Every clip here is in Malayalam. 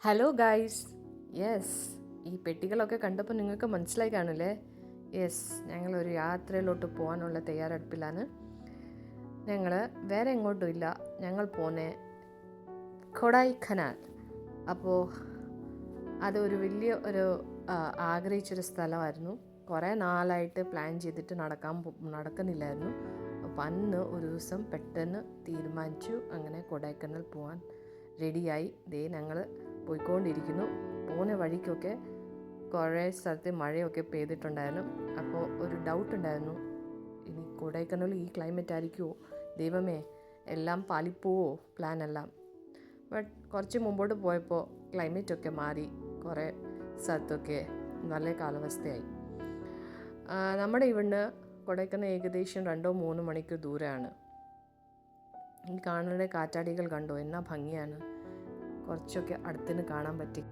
Hello guys. യെസ്, ഈ പെട്ടികളൊക്കെ കണ്ടപ്പോൾ നിങ്ങൾക്ക് മനസ്സിലായി കാണില്ലേ? യെസ്, ഞങ്ങളൊരു യാത്രയിലോട്ട് പോകാനുള്ള തയ്യാറെടുപ്പിലാണ്. ഞങ്ങൾ വേറെ എങ്ങോട്ടും ഇല്ല, ഞങ്ങൾ പോന്നെ കൊടൈക്കനാൽ. അപ്പോൾ അതൊരു വലിയ ആഗ്രഹിച്ചൊരു സ്ഥലമായിരുന്നു. കുറേ നാളായിട്ട് പ്ലാൻ ചെയ്തിട്ട് നടക്കുന്നില്ലായിരുന്നു. അപ്പോൾ അന്ന് ഒരു ദിവസം പെട്ടെന്ന് തീരുമാനിച്ചു. അങ്ങനെ കൊടൈക്കനാൽ പോകാൻ റെഡിയായി. ഞങ്ങൾ പോയിക്കൊണ്ടിരിക്കുന്നു. പോകുന്ന വഴിക്കൊക്കെ കുറേ സ്ഥലത്ത് മഴയൊക്കെ പെയ്തിട്ടുണ്ടായിരുന്നു. അപ്പോൾ ഒരു ഡൗട്ട് ഉണ്ടായിരുന്നു, ഇനി കൊടൈക്കനാൽ ഈ ക്ലൈമറ്റ് ആയിരിക്കുമോ, ദൈവമേ എല്ലാം പാലിപ്പോവോ പ്ലാനെല്ലാം. ബട്ട് കുറച്ച് മുമ്പോട്ട് പോയപ്പോൾ ക്ലൈമറ്റൊക്കെ മാറി, കുറേ സ്ഥലത്തൊക്കെ നല്ല കാലാവസ്ഥയായി. നമ്മുടെ ഇവിടുന്ന് കൊടൈക്കനാൽ ഏകദേശം 2-3 മണിക്കൂർ ദൂരമാണ്. ഈ കാണുന്ന കാറ്റാടികൾ കണ്ടോ, എന്നാ ഭംഗിയാണ്. കുറച്ചൊക്കെ അടുത്തുനിന്ന് കാണാൻ പറ്റി.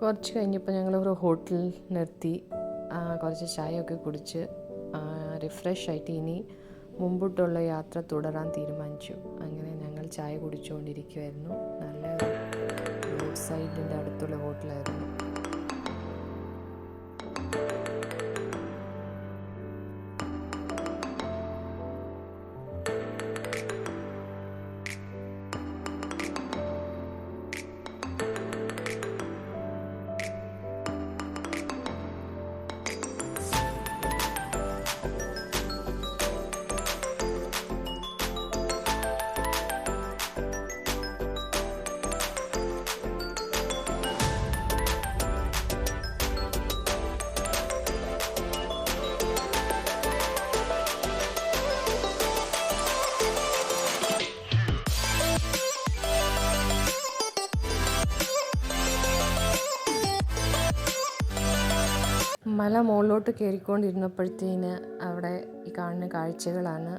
കുറച്ച് കഴിഞ്ഞപ്പോൾ ഞങ്ങളൊരു ഹോട്ടലിൽ നിർത്തി കുറച്ച് ചായയൊക്കെ കുടിച്ച് റിഫ്രഷ് ആയിട്ട് ഇനി മുമ്പോട്ടുള്ള യാത്ര തുടരാൻ തീരുമാനിച്ചു. അങ്ങനെ ഞങ്ങൾ ചായ കുടിച്ചുകൊണ്ടിരിക്കുമായിരുന്നു. നല്ല റോഡ് സൈഡിൻ്റെ അടുത്തുള്ള ഹോട്ടലായിരുന്നു. മല മുകളിലോട്ട് കയറിക്കൊണ്ടിരുന്നപ്പോഴത്തേന് അവിടെ ഈ കാണുന്ന കാഴ്ചകളാണ്.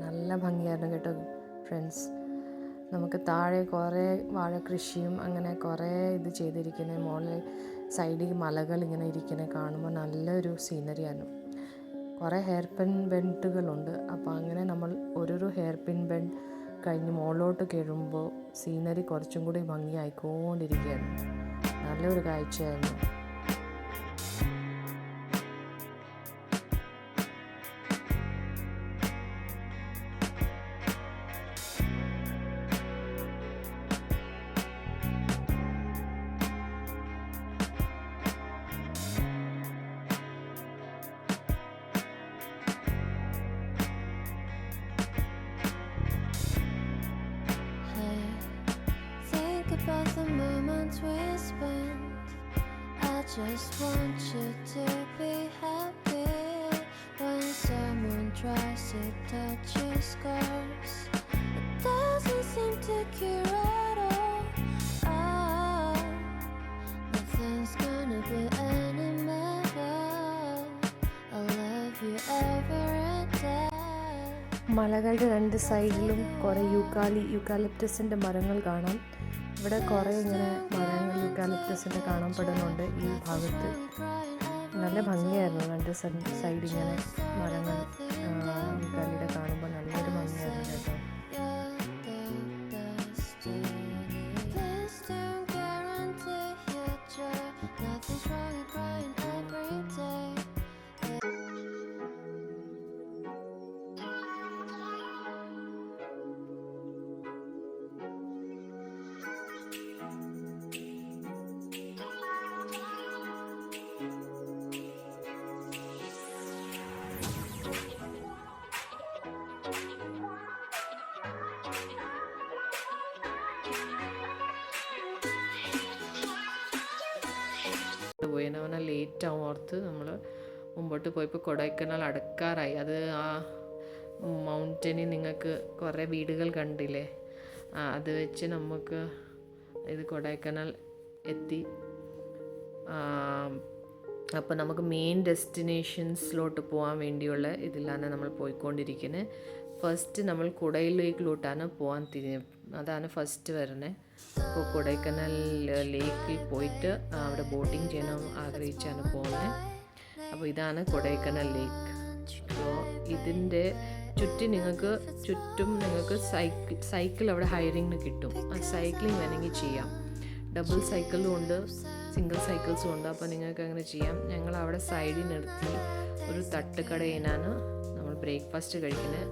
നല്ല ഭംഗിയായിരുന്നു കേട്ടോ ഫ്രണ്ട്സ്. നമുക്ക് താഴെ കുറേ വാഴക്കൃഷിയും അങ്ങനെ കുറേ ഇത് ചെയ്തിരിക്കുന്നത്, മുകളിൽ സൈഡിൽ മലകൾ ഇങ്ങനെ ഇരിക്കുന്നത് കാണുമ്പോൾ നല്ലൊരു സീനറിയാണ്. കുറേ ഹെയർ പിൻ ബെൻഡുകളുണ്ട്. അപ്പോൾ അങ്ങനെ നമ്മൾ ഓരോരോ ഹെയർ പിൻ ബെൻഡ് കഴിഞ്ഞ് മുകളിലോട്ട് കയറുമ്പോൾ സീനറി കുറച്ചും കൂടി ഭംഗിയായിക്കൊണ്ടിരിക്കുകയാണ്. നല്ലൊരു കാഴ്ചയായിരുന്നു. About the moments we spent, I just want you to be happy. When someone tries to touch your scars, it doesn't seem to cure at all. Oh, nothing's gonna be any better. I'll love you ever and day. മലകളുടെ രണ്ട് സൈഡിലും കുറേ യൂക്കാലിപ്റ്റസിൻ്റെ മരങ്ങൾ കാണാം. ഇവിടെ കുറേ ഇങ്ങനെ മരങ്ങൾ യൂക്കാലിപ്റ്റസിൻ്റെ കാണപ്പെടുന്നുണ്ട് ഈ ഭാഗത്ത്. നല്ല ഭംഗിയായിരുന്നു. രണ്ട് സൈഡ് ഇങ്ങനെ മരങ്ങൾ യൂക്കാലിയുടെ കാണുമ്പോൾ നല്ലൊരു ഭംഗിയായിരുന്നു കേട്ടോ. പോയവനെ ലേറ്റ് ആവും ഓർത്ത് നമ്മൾ മുമ്പോട്ട് പോയപ്പോൾ കൊടൈക്കനാൽ അടുക്കാറായി. അത് ആ മൗണ്ടനിൽ നിങ്ങൾക്ക് കുറേ വീടുകൾ കണ്ടില്ലേ, അത് വെച്ച് നമുക്ക് ഇത് കൊടൈക്കനാൽ എത്തി. അപ്പോൾ നമുക്ക് മെയിൻ ഡെസ്റ്റിനേഷൻസിലോട്ട് പോകാൻ വേണ്ടിയുള്ള ഇതിലാണ് നമ്മൾ പോയിക്കൊണ്ടിരിക്കുന്നത്. ഫസ്റ്റ് നമ്മൾ കുടയിലേക്കിലോട്ടാണ് പോകാൻ അതാണ് ഫസ്റ്റ് വരുന്നത്. അപ്പോൾ കൊടൈക്കനാൽ ലേക്കിൽ പോയിട്ട് അവിടെ ബോട്ടിങ് ചെയ്യണം ആഗ്രഹിച്ചാണ് പോകുന്നത്. അപ്പോൾ ഇതാണ് കൊടൈക്കനാൽ ലേക്ക്. അപ്പോൾ ഇതിൻ്റെ ചുറ്റും നിങ്ങൾക്ക് സൈക്കിൾ അവിടെ ഹയറിങ്ങിന് കിട്ടും. ആ സൈക്ലിംഗ് വേണമെങ്കിൽ ചെയ്യാം. ഡബിൾ സൈക്കിളും ഉണ്ട്, സിംഗിൾ സൈക്കിൾസും ഉണ്ട്. അപ്പോൾ നിങ്ങൾക്ക് അങ്ങനെ ചെയ്യാം. ഞങ്ങൾ അവിടെ സൈഡിൽ നിർത്തി ഒരു തട്ടുകടയിലാണ് നമ്മൾ ബ്രേക്ക്ഫാസ്റ്റ് കഴിക്കുന്നത്.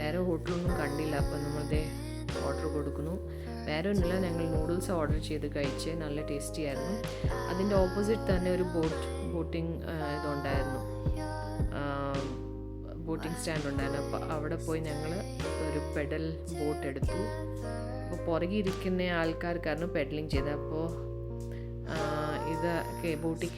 വേറെ ഹോട്ടലൊന്നും കണ്ടില്ല. അപ്പോൾ നമ്മളുടെ ഓർഡർ കൊടുക്കുന്നു. വേറെ ഒന്നുമില്ല, ഞങ്ങൾ നൂഡിൽസ് ഓർഡർ ചെയ്ത് കഴിച്ച് നല്ല ടേസ്റ്റി ആയിരുന്നു. അതിൻ്റെ ഓപ്പോസിറ്റ് തന്നെ ഒരു ബോട്ടിംഗ് ഇതുണ്ടായിരുന്നു, ബോട്ടിംഗ് സ്റ്റാൻഡ് ഉണ്ടായിരുന്നു. അപ്പോൾ അവിടെ പോയി ഞങ്ങൾ ഒരു പെഡൽ ബോട്ട് എടുത്തു. അപ്പോൾ പുറകെ ഇരിക്കുന്ന ആൾക്കാർക്കായിരുന്നു പെഡലിങ് ചെയ്തത്. അപ്പോൾ ഇത് ബോട്ടിൽ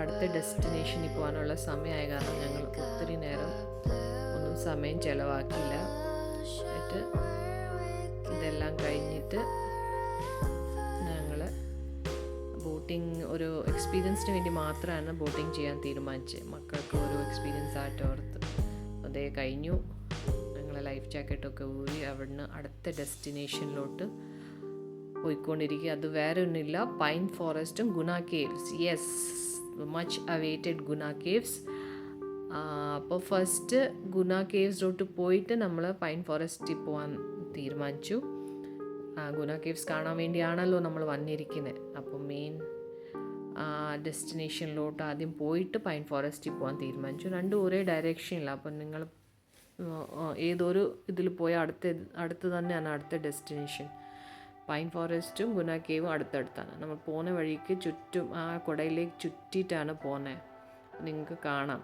അടുത്ത ഡെസ്റ്റിനേഷനിൽ പോകാനുള്ള സമയമായ കാരണം ഞങ്ങൾ ഒത്തിരി നേരം ഒന്നും സമയം ചിലവാക്കിയില്ല. എന്നിട്ട് ഇതെല്ലാം കഴിഞ്ഞിട്ട് ഞങ്ങൾ ബോട്ടിങ് ഒരു എക്സ്പീരിയൻസിന് വേണ്ടി മാത്രമാണ് ബോട്ടിങ് ചെയ്യാൻ തീരുമാനിച്ചത്. മക്കൾക്ക് ഒരു എക്സ്പീരിയൻസ് ആയിട്ട് ഓർത്ത് അതേ കഴിഞ്ഞു. ഞങ്ങൾ ലൈഫ് ജാക്കറ്റൊക്കെ ഊരി അവിടുന്ന് അടുത്ത ഡെസ്റ്റിനേഷനിലോട്ട് പോയിക്കൊണ്ടിരിക്കുക. അത് വേറെ ഒന്നുമില്ല, പൈൻ ഫോറസ്റ്റും ഗുണ കേവ്സ്. യെസ്, മച്ച് അവൈറ്റഡ് ഗുണ കേവ്സ്. അപ്പോൾ ഫസ്റ്റ് ഗുണ കേവ്സിലോട്ട് പോയിട്ട് നമ്മൾ പൈൻ ഫോറസ്റ്റിൽ പോകാൻ തീരുമാനിച്ചു. ഗുണ കേവ്സ് കാണാൻ വേണ്ടിയാണല്ലോ നമ്മൾ വന്നിരിക്കുന്നത്. അപ്പോൾ മെയിൻ ഡെസ്റ്റിനേഷനിലോട്ട് ആദ്യം പോയിട്ട് പൈൻ ഫോറസ്റ്റിൽ പോകാൻ തീരുമാനിച്ചു. രണ്ടും ഒരേ ഡയറക്ഷനില്ല. അപ്പം നിങ്ങൾ ഏതൊരു ഇതിൽ പോയാൽ അടുത്ത് തന്നെയാണ് അടുത്ത ഡെസ്റ്റിനേഷൻ. പൈൻ ഫോറസ്റ്റും ഗുണ കേവും അടുത്തടുത്താണ്. നമ്മൾ പോകുന്ന വഴിക്ക് ചുറ്റും ആ കുടയിലേക്ക് ചുറ്റിയിട്ടാണ് പോകുന്നത്. നിങ്ങൾക്ക് കാണാം.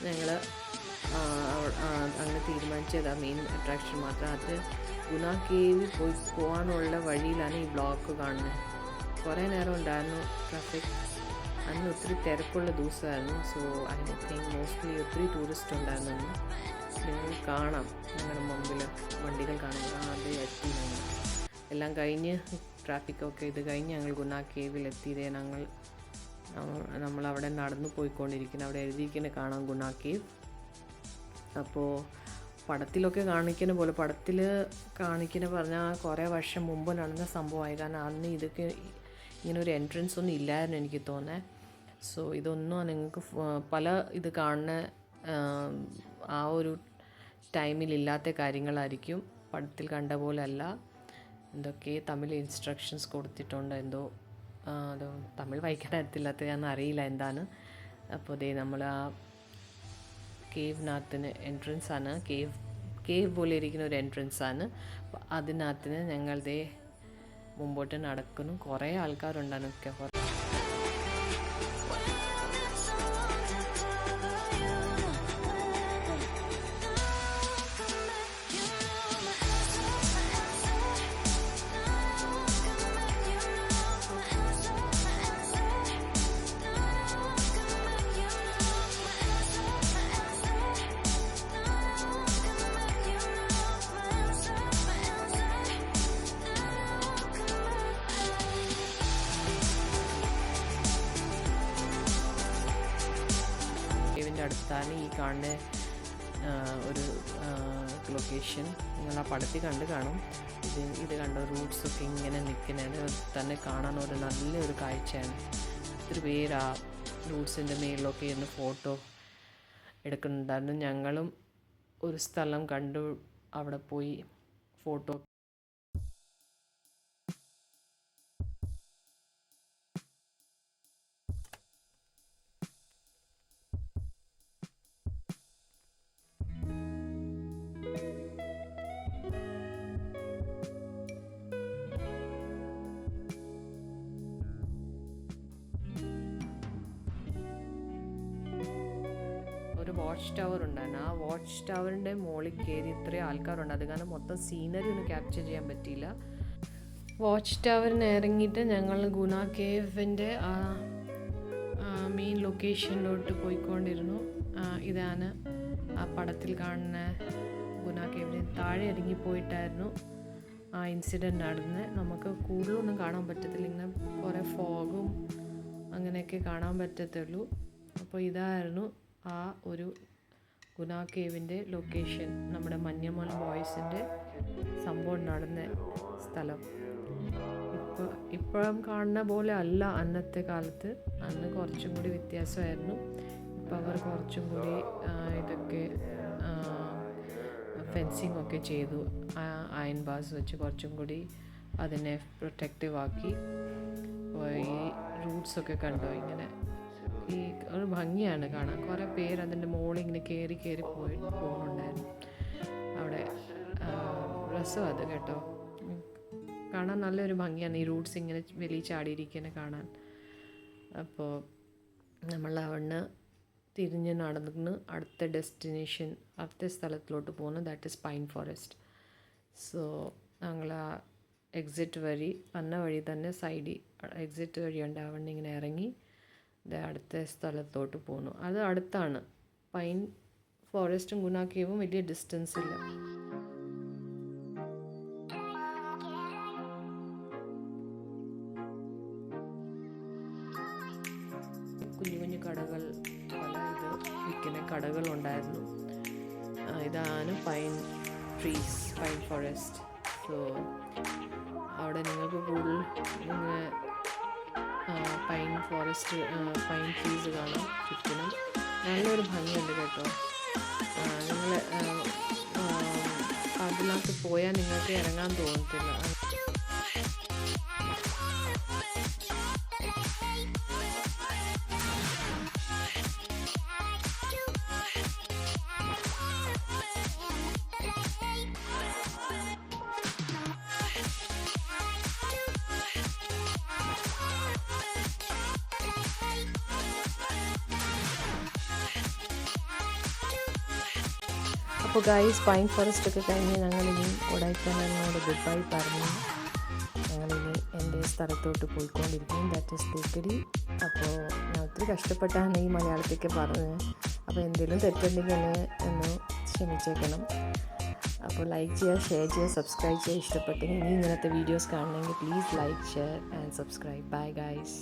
ഞങ്ങൾ അങ്ങനെ തീരുമാനിച്ചത് മെയിൻ അട്രാക്ഷൻ മാത്രം. അത് ഗുണ കേവിൽ പോകാനുള്ള വഴിയിലാണ് ഈ ബ്ലോക്ക് കാണുന്നത്. കുറേ നേരം ഉണ്ടായിരുന്നു ട്രാഫിക്. അന്ന് ഒത്തിരി തിരക്കുള്ള ദിവസമായിരുന്നു. സോ ഐ തിങ്ക് മോസ്റ്റ്ലി ഒത്തിരി ടൂറിസ്റ്റ് ഉണ്ടായിരുന്നു. നിങ്ങൾ കാണാം, ഞങ്ങളുടെ മുമ്പിൽ വണ്ടികൾ കാണുമ്പോൾ അത് എത്തി. ഞങ്ങൾ എല്ലാം കഴിഞ്ഞ് ട്രാഫിക്കൊക്കെ ഇത് കഴിഞ്ഞ് ഞങ്ങൾ ഗുണ കേവിലെത്തിയതേ. നമ്മളവിടെ നടന്നു പോയിക്കൊണ്ടിരിക്കുന്നത്. അവിടെ എഴുതിയിരിക്കുന്ന കാണാം ഗുണ കേവ്. അപ്പോൾ പടത്തിലൊക്കെ കാണിക്കുന്ന പോലെ, പടത്തിൽ കാണിക്കുന്ന പറഞ്ഞാൽ കുറേ വർഷം മുമ്പ് നടന്ന സംഭവമായി. കാരണം അന്ന് ഇതൊക്കെ ഇങ്ങനെ ഒരു എൻട്രൻസ് ഒന്നും ഇല്ലായിരുന്നു എനിക്ക് തോന്നുന്നത്. സോ ഇതൊന്നും നിങ്ങൾക്ക് പല ഇത് കാണുന്ന ആ ഒരു ടൈമിലില്ലാത്ത കാര്യങ്ങളായിരിക്കും. പടത്തിൽ കണ്ട പോലെ അല്ല. എന്തൊക്കെ തമിഴ് ഇൻസ്ട്രക്ഷൻസ് കൊടുത്തിട്ടുണ്ട്. എന്തോ അത് തമിഴ് വായിക്കാൻ അറിയത്തില്ലാത്ത ഞാൻ അറിയില്ല എന്താണ്. അപ്പോൾ ദേ നമ്മൾ ആ കേവിനകത്തിന് എൻട്രൻസ് ആണ്. കേവ് പോലെ ഇരിക്കുന്ന ഒരു എൻട്രൻസ് ആണ്. അപ്പോൾ അതിനകത്തിന് ഞങ്ങൾ ദേ മുമ്പോട്ട് നടക്കുന്നു. കുറേ ആൾക്കാരുണ്ടായിരുന്നു. ഒക്കെ അടുത്താണ് ഈ കാണുന്ന ഒരു ലൊക്കേഷൻ. നിങ്ങൾ ആ പടത്തിൽ കാണും. ഇത് കണ്ട റൂട്ട്സൊക്കെ ഇങ്ങനെ നിൽക്കുന്നത് തന്നെ കാണാൻ ഒരു നല്ലൊരു കാഴ്ചയാണ്. ഒത്തിരി പേര് ആ റൂട്ട്സിൻ്റെ മേളിലൊക്കെ ഇരുന്ന് ഫോട്ടോ എടുക്കുന്നുണ്ടായിരുന്നു. ഞങ്ങളും ഒരു സ്ഥലം കണ്ടു. അവിടെ പോയി ഫോട്ടോ. ഒരു വാച്ച് ടവർ ഉണ്ടായിരുന്നു. ആ വാച്ച് ടവറിൻ്റെ മുകളിൽ കയറി ഇത്രയും ആൾക്കാരുണ്ട്. അത് കാരണം മൊത്തം സീനറി ഒന്നും ക്യാപ്ചർ ചെയ്യാൻ പറ്റിയില്ല. വാച്ച് ടവറിന് ഇറങ്ങിയിട്ട് ഞങ്ങൾ ഗുണ കേവിൻ്റെ മെയിൻ ലൊക്കേഷനിലോട്ട് പോയിക്കൊണ്ടിരുന്നു. ഇതാണ് ആ പടത്തിൽ കാണുന്ന ഗുണ കേവിന് താഴെ ഇറങ്ങിപ്പോയിട്ടായിരുന്നു ആ ഇൻസിഡൻറ്റ് നടന്നത്. നമുക്ക് കൂടുതലൊന്നും കാണാൻ പറ്റത്തില്ല, ഇങ്ങനെ കുറേ ഫോഗും അങ്ങനെയൊക്കെ കാണാൻ പറ്റത്തുള്ളൂ. അപ്പോൾ ഇതായിരുന്നു ആ ഒരു ഗുണ കേവിൻ്റെ ലൊക്കേഷൻ, നമ്മുടെ മഞ്ഞമൽ ബോയ്സിൻ്റെ സംഭവം നടന്ന സ്ഥലം. ഇപ്പോഴും കാണുന്ന പോലെ അല്ല അന്നത്തെ കാലത്ത്. അന്ന് കുറച്ചും കൂടി വ്യത്യാസമായിരുന്നു. ഇപ്പോൾ അവർ കുറച്ചും കൂടി ഇതൊക്കെ ഫെൻസിങ് ഒക്കെ ചെയ്തു, അയൺ ബാർസ് വെച്ച് കുറച്ചും കൂടി അതിനെ പ്രൊട്ടക്റ്റീവ് ആക്കി. ഈ റൂട്ട്സൊക്കെ കണ്ടോ, ഇങ്ങനെ ഈ ഒരു ഭംഗിയാണ് കാണാൻ. കുറേ പേര് അതിൻ്റെ മുകളിൽ ഇങ്ങനെ കയറി പോകുന്നുണ്ടായിരുന്നു. അവിടെ രസം അത് കേട്ടോ, കാണാൻ നല്ലൊരു ഭംഗിയാണ്. ഈ റൂട്ട്സ് ഇങ്ങനെ വെളിയിൽ ചാടിയിരിക്കുന്നത് കാണാൻ. അപ്പോൾ നമ്മൾ അവിടുന്ന് തിരിഞ്ഞ് നടന്ന് അടുത്ത ഡെസ്റ്റിനേഷൻ, അടുത്ത സ്ഥലത്തിലോട്ട് പോകുന്നു. That is pine forest. So ഞങ്ങൾ ആ എക്സിറ്റ് വഴി വന്ന വഴി തന്നെ സൈഡിൽ എക്സിറ്റ് വഴിയുണ്ട്, അവിടെ ഇങ്ങനെ ഇറങ്ങി അടുത്ത സ്ഥലത്തോട്ട് പോകുന്നു. അത് അടുത്താണ്. പൈൻ ഫോറസ്റ്റും ഗുണ കേവും വലിയ ഡിസ്റ്റൻസ് ഇല്ല. കുഞ്ഞു കുഞ്ഞു കടകൾ, പല ഇത് വിൽക്കുന്ന കടകളുണ്ടായിരുന്നു. ഇതാണ് pine trees, pine forest. So അവിടെ നിങ്ങൾക്ക് കൂടുതൽ ഇങ്ങനെ പൈൻ ഫോറസ്റ്റ്, പൈൻ ട്രീസ് കാണാം ചുറ്റിനും. നല്ലൊരു ഭംഗിയുണ്ട് കേട്ടോ. നിങ്ങൾ അതിനകത്ത് പോയാൽ നിങ്ങൾക്ക് ഇറങ്ങാൻ തോന്നത്തില്ല. അപ്പോൾ ഗൈസ്, പൈൻ ഫോറസ്റ്റ് ഒക്കെ കഴിഞ്ഞ് ഞങ്ങളിനി കൊടൈക്കനാലിനോട് ഗുഡ് ബൈ പറഞ്ഞ് ഞങ്ങളിനി എൻ്റെ സ്ഥലത്തോട്ട് പോയിക്കൊണ്ടിരിക്കും. That is Thekkady. അപ്പോൾ ഞാൻ ഒത്തിരി കഷ്ടപ്പെട്ടാണ് ഈ മലയാളത്തേക്ക് പറഞ്ഞത്. അപ്പോൾ എന്തെങ്കിലും തെറ്റുണ്ടെങ്കിൽ എന്നെ ഒന്ന് ക്ഷമിച്ചേക്കണം. അപ്പോൾ ലൈക്ക് ചെയ്യുക, ഷെയർ ചെയ്യുക, സബ്സ്ക്രൈബ് ചെയ്യുക. ഇഷ്ടപ്പെട്ടെങ്കിൽ ഇനി ഇങ്ങനത്തെ വീഡിയോസ് കാണണമെങ്കിൽ please like, share and subscribe. Bye guys.